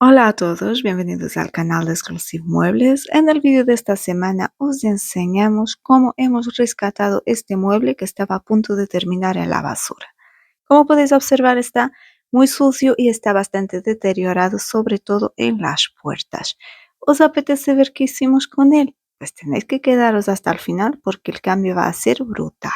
Hola a todos, bienvenidos al canal de Exclusive Muebles. En el vídeo de esta semana os enseñamos cómo hemos rescatado este mueble que estaba a punto de terminar en la basura. Como podéis observar, está muy sucio y está bastante deteriorado, sobre todo en las puertas. ¿Os apetece ver qué hicimos con él? Pues tenéis que quedaros hasta el final porque el cambio va a ser brutal.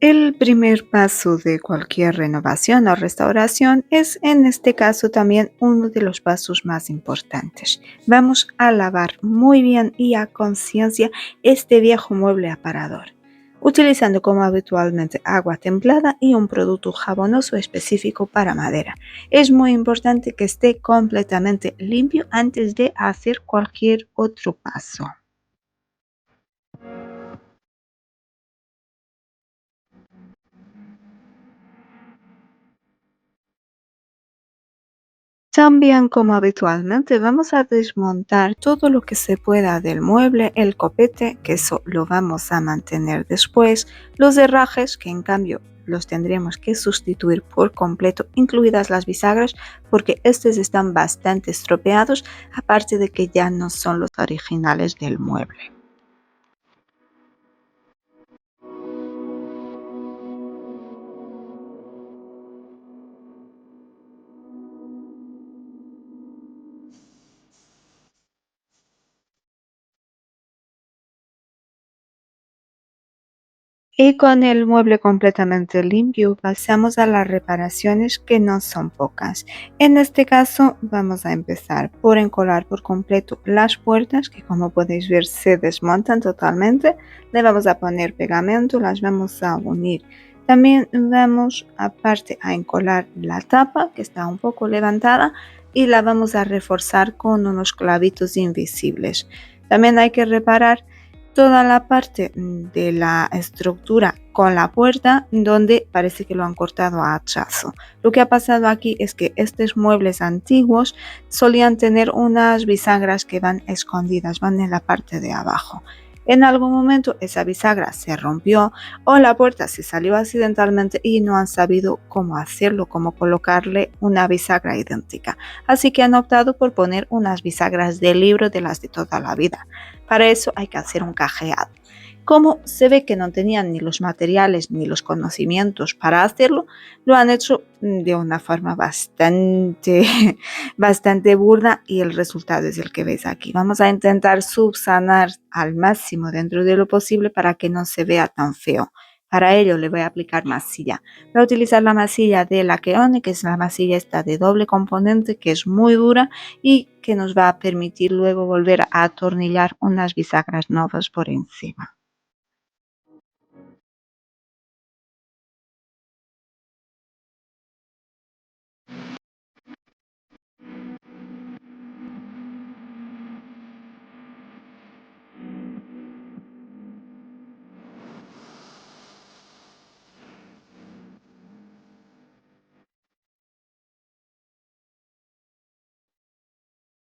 El primer paso de cualquier renovación o restauración es, en este caso, también uno de los pasos más importantes. Vamos a lavar muy bien y a conciencia este viejo mueble aparador, utilizando como habitualmente agua templada y un producto jabonoso específico para madera. Es muy importante que esté completamente limpio antes de hacer cualquier otro paso. También, como habitualmente, vamos a desmontar todo lo que se pueda del mueble, el copete, que eso lo vamos a mantener después, los herrajes, que en cambio los tendremos que sustituir por completo, incluidas las bisagras, porque estos están bastante estropeados, aparte de que ya no son los originales del mueble. Y con el mueble completamente limpio, pasamos a las reparaciones, que no son pocas. En este caso vamos a empezar por encolar por completo las puertas, que como podéis ver se desmontan totalmente. Le vamos a poner pegamento, las vamos a unir. También vamos aparte a encolar la tapa, que está un poco levantada, y la vamos a reforzar con unos clavitos invisibles. También hay que reparar toda la parte de la estructura con la puerta, donde parece que lo han cortado a hachazo. Lo que ha pasado aquí es que estos muebles antiguos solían tener unas bisagras que van escondidas, van en la parte de abajo. En algún momento esa bisagra se rompió o la puerta se salió accidentalmente y no han sabido cómo hacerlo, cómo colocarle una bisagra idéntica. Así que han optado por poner unas bisagras de libro, de las de toda la vida. Para eso hay que hacer un cajeado. Como se ve que no tenían ni los materiales ni los conocimientos para hacerlo, lo han hecho de una forma bastante, bastante burda, y el resultado es el que veis aquí. Vamos a intentar subsanar al máximo dentro de lo posible para que no se vea tan feo. Para ello le voy a aplicar masilla. Voy a utilizar la masilla de Laqueone, que es la masilla esta de doble componente, que es muy dura y que nos va a permitir luego volver a atornillar unas bisagras nuevas por encima.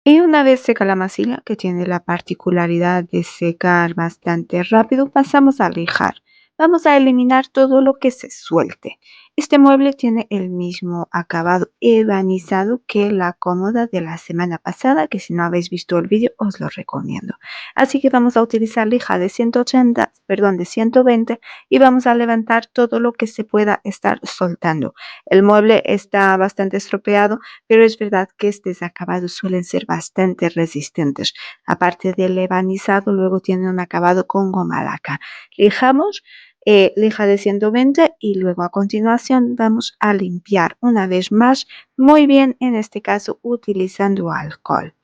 Y una vez seca la masilla, que tiene la particularidad de secar bastante rápido, pasamos a lijar. Vamos a eliminar todo lo que se suelte. Este mueble tiene el mismo acabado ebanizado que la cómoda de la semana pasada, que si no habéis visto el vídeo os lo recomiendo. Así que vamos a utilizar lija de 180, perdón, de 120, y vamos a levantar todo lo que se pueda estar soltando. El mueble está bastante estropeado, pero es verdad que estos acabados suelen ser bastante resistentes. Aparte del ebanizado, luego tiene un acabado con goma laca. Lijamos, lija de 120, y luego a continuación vamos a limpiar una vez más muy bien, en este caso utilizando alcohol.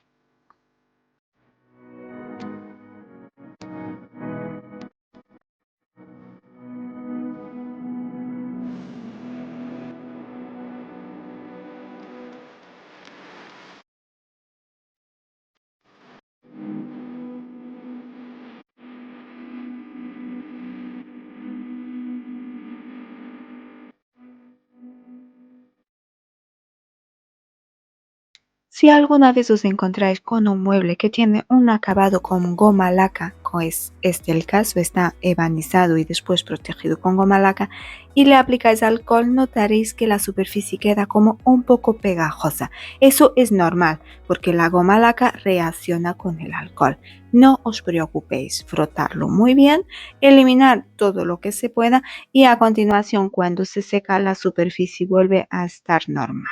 Si alguna vez os encontráis con un mueble que tiene un acabado con goma laca, pues este el caso, está ebanizado y después protegido con goma laca, y le aplicáis alcohol, notaréis que la superficie queda como un poco pegajosa. Eso es normal, porque la goma laca reacciona con el alcohol. No os preocupéis, frotarlo muy bien, eliminar todo lo que se pueda y a continuación, cuando se seca, la superficie vuelve a estar normal.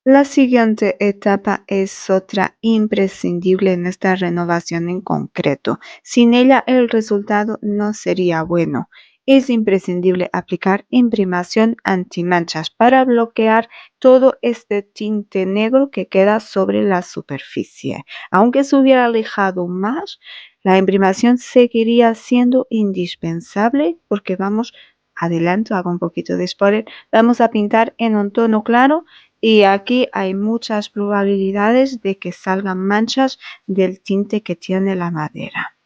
La siguiente etapa es otra imprescindible en esta renovación en concreto. Sin ella el resultado no sería bueno. Es imprescindible aplicar imprimación antimanchas para bloquear todo este tinte negro que queda sobre la superficie. Aunque se hubiera alejado más, la imprimación seguiría siendo indispensable porque adelanto, hago un poquito de spoiler, vamos a pintar en un tono claro y aquí hay muchas probabilidades de que salgan manchas del tinte que tiene la madera.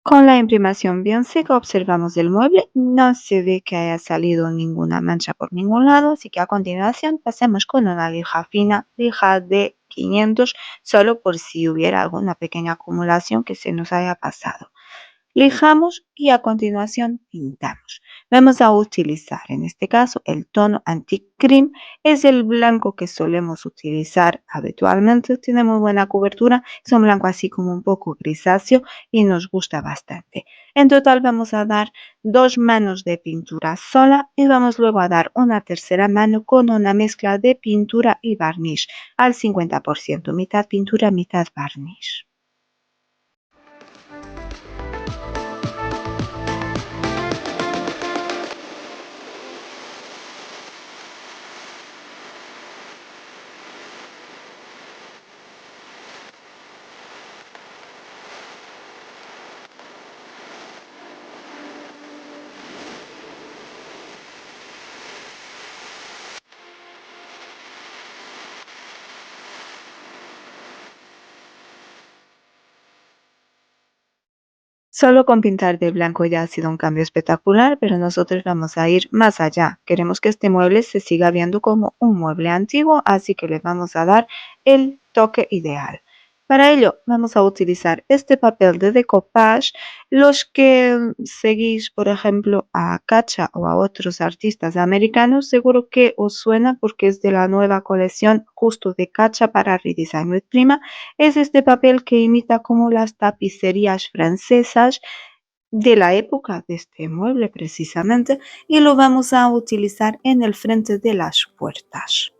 Con la imprimación bien seca observamos el mueble, no se ve que haya salido ninguna mancha por ningún lado, así que a continuación pasemos con una lija fina, lija de 500, solo por si hubiera alguna pequeña acumulación que se nos haya pasado. Lijamos y a continuación pintamos. Vamos a utilizar en este caso el tono anti-cream, es el blanco que solemos utilizar habitualmente, tiene muy buena cobertura, es un blanco así como un poco grisáceo y nos gusta bastante. En total vamos a dar 2 manos de pintura sola y vamos luego a dar una tercera mano con una mezcla de pintura y barniz al 50%, mitad pintura, mitad barniz. Solo con pintar de blanco ya ha sido un cambio espectacular, pero nosotros vamos a ir más allá. Queremos que este mueble se siga viendo como un mueble antiguo, así que le vamos a dar el toque ideal. Para ello vamos a utilizar este papel de decoupage. Los que seguís, por ejemplo, a Cacha o a otros artistas americanos, seguro que os suena porque es de la nueva colección justo de Cacha para Redesign with Prima. Es este papel que imita como las tapicerías francesas de la época de este mueble precisamente, y lo vamos a utilizar en el frente de las puertas.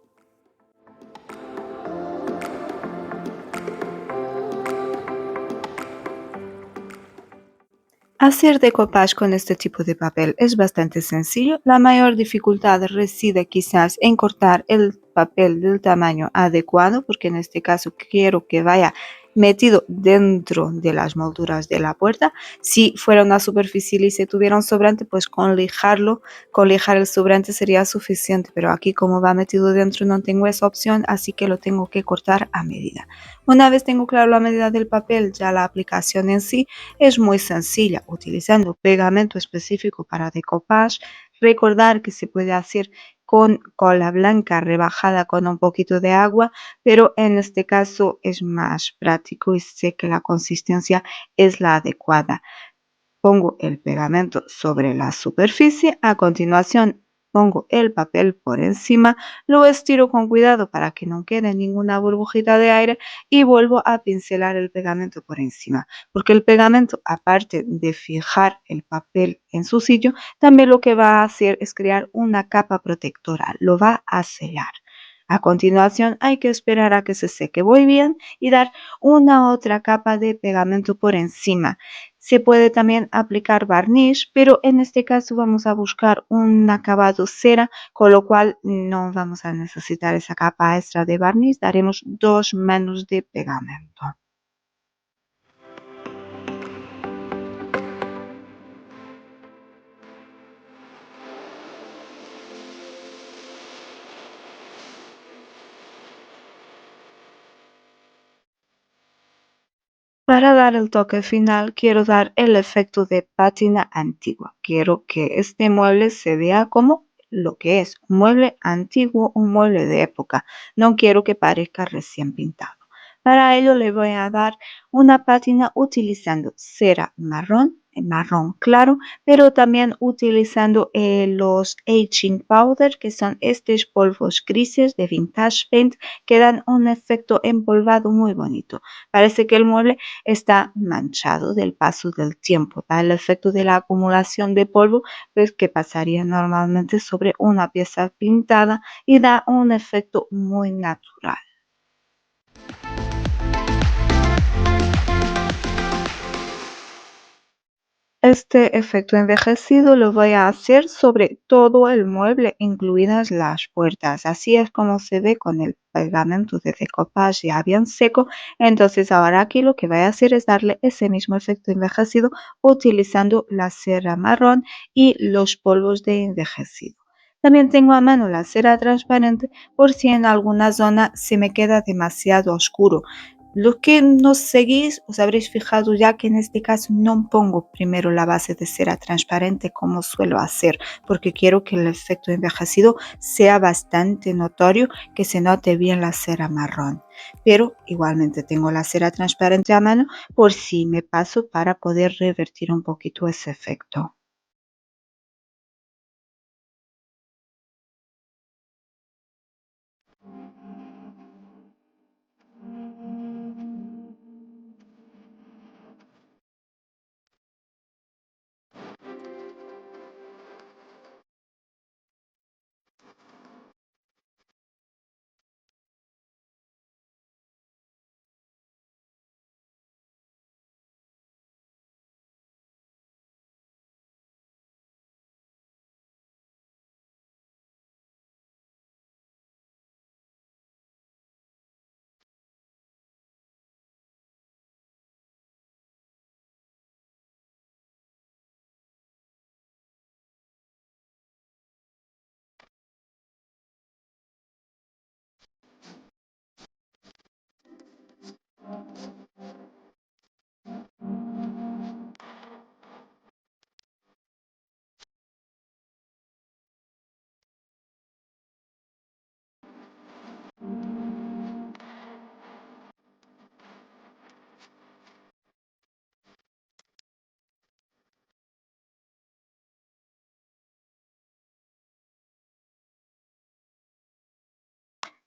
Hacer decoupage con este tipo de papel es bastante sencillo. La mayor dificultad reside quizás en cortar el papel del tamaño adecuado, porque en este caso quiero que vaya metido dentro de las molduras de la puerta. Si fuera una superficie lisa y tuviera un sobrante, pues con lijar el sobrante sería suficiente, pero aquí como va metido dentro no tengo esa opción, así que lo tengo que cortar a medida. Una vez tengo claro la medida del papel, ya la aplicación en sí es muy sencilla, utilizando pegamento específico para decoupage. Recordar que se puede hacer con cola blanca rebajada con un poquito de agua, pero en este caso es más práctico y sé que la consistencia es la adecuada. Pongo el pegamento sobre la superficie, a continuación pongo el papel por encima, lo estiro con cuidado para que no quede ninguna burbujita de aire y vuelvo a pincelar el pegamento por encima, porque el pegamento, aparte de fijar el papel en su sitio, también lo que va a hacer es crear una capa protectora, lo va a sellar. A continuación hay que esperar a que se seque muy bien y dar una otra capa de pegamento por encima. Se puede también aplicar barniz, pero en este caso vamos a buscar un acabado cera, con lo cual no vamos a necesitar esa capa extra de barniz, daremos 2 manos de pegamento. Para dar el toque final, quiero dar el efecto de pátina antigua. Quiero que este mueble se vea como lo que es, un mueble antiguo, un mueble de época. No quiero que parezca recién pintado. Para ello le voy a dar una pátina utilizando cera marrón, marrón claro, pero también utilizando los aging powder, que son estos polvos grises de Vintage Paint, que dan un efecto empolvado muy bonito. Parece que el mueble está manchado del paso del tiempo, da el efecto de la acumulación de polvo, pues, que pasaría normalmente sobre una pieza pintada y da un efecto muy natural. Este efecto envejecido lo voy a hacer sobre todo el mueble, incluidas las puertas. Así es como se ve con el pegamento de decoupage ya bien seco. Entonces ahora aquí lo que voy a hacer es darle ese mismo efecto envejecido utilizando la cera marrón y los polvos de envejecido. También tengo a mano la cera transparente por si en alguna zona se me queda demasiado oscuro. Los que nos seguís os habréis fijado ya que en este caso no pongo primero la base de cera transparente como suelo hacer, porque quiero que el efecto envejecido sea bastante notorio, que se note bien la cera marrón. Pero igualmente tengo la cera transparente a mano por si me paso, para poder revertir un poquito ese efecto.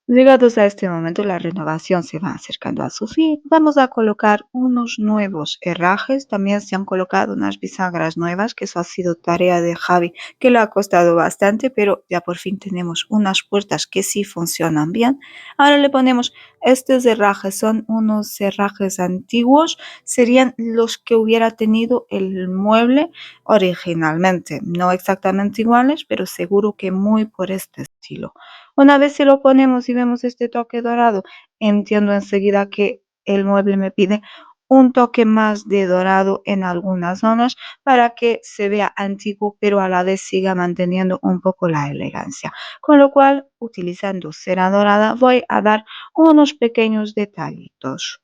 Llegados a este momento, la renovación se va acercando a su fin. Vamos a colocar unos nuevos herrajes. También se han colocado unas bisagras nuevas, que eso ha sido tarea de Javi, que le ha costado bastante, pero ya por fin tenemos unas puertas que sí funcionan bien. Ahora le ponemos estos herrajes, son unos herrajes antiguos, serían los que hubiera tenido el mueble originalmente. No exactamente iguales, pero seguro que muy por este estilo. Una vez se lo ponemos y vemos este toque dorado, entiendo enseguida que el mueble me pide un toque más de dorado en algunas zonas para que se vea antiguo, pero a la vez siga manteniendo un poco la elegancia. Con lo cual, utilizando cera dorada, voy a dar unos pequeños detallitos.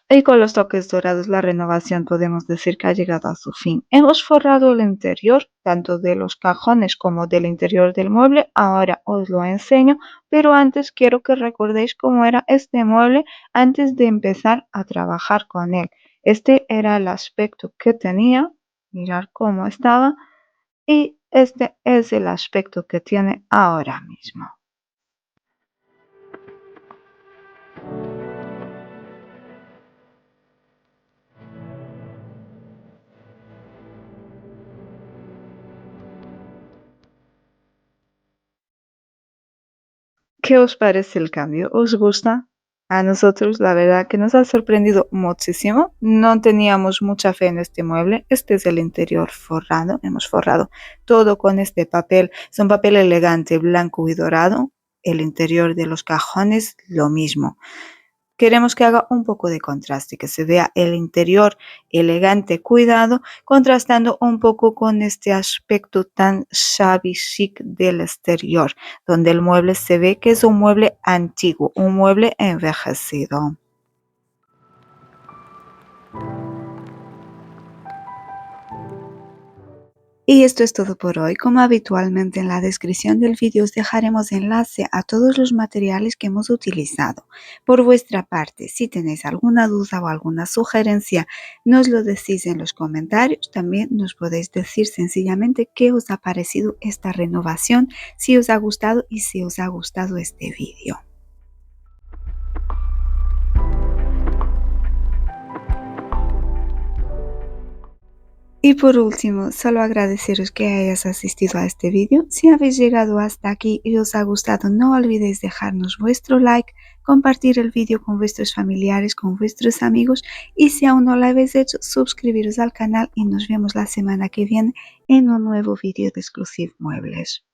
Y con los toques dorados la renovación podemos decir que ha llegado a su fin. Hemos forrado el interior, tanto de los cajones como del interior del mueble. Ahora os lo enseño, pero antes quiero que recordéis cómo era este mueble antes de empezar a trabajar con él. Este era el aspecto que tenía, mirar cómo estaba, y este es el aspecto que tiene ahora mismo. ¿Qué os parece el cambio? ¿Os gusta? A nosotros la verdad que nos ha sorprendido muchísimo. No teníamos mucha fe en este mueble. Este es el interior forrado. Hemos forrado todo con este papel. Es un papel elegante, blanco y dorado. El interior de los cajones, lo mismo. Queremos que haga un poco de contraste, que se vea el interior elegante, cuidado, contrastando un poco con este aspecto tan shabby chic del exterior, donde el mueble se ve que es un mueble antiguo, un mueble envejecido. Y esto es todo por hoy. Como habitualmente en la descripción del vídeo os dejaremos enlace a todos los materiales que hemos utilizado. Por vuestra parte, si tenéis alguna duda o alguna sugerencia, nos lo decís en los comentarios. También nos podéis decir sencillamente qué os ha parecido esta renovación, si os ha gustado y si os ha gustado este vídeo. Y por último, solo agradeceros que hayáis asistido a este vídeo. Si habéis llegado hasta aquí y os ha gustado, no olvidéis dejarnos vuestro like, compartir el vídeo con vuestros familiares, con vuestros amigos y si aún no lo habéis hecho, suscribiros al canal y nos vemos la semana que viene en un nuevo vídeo de Exclusive Muebles.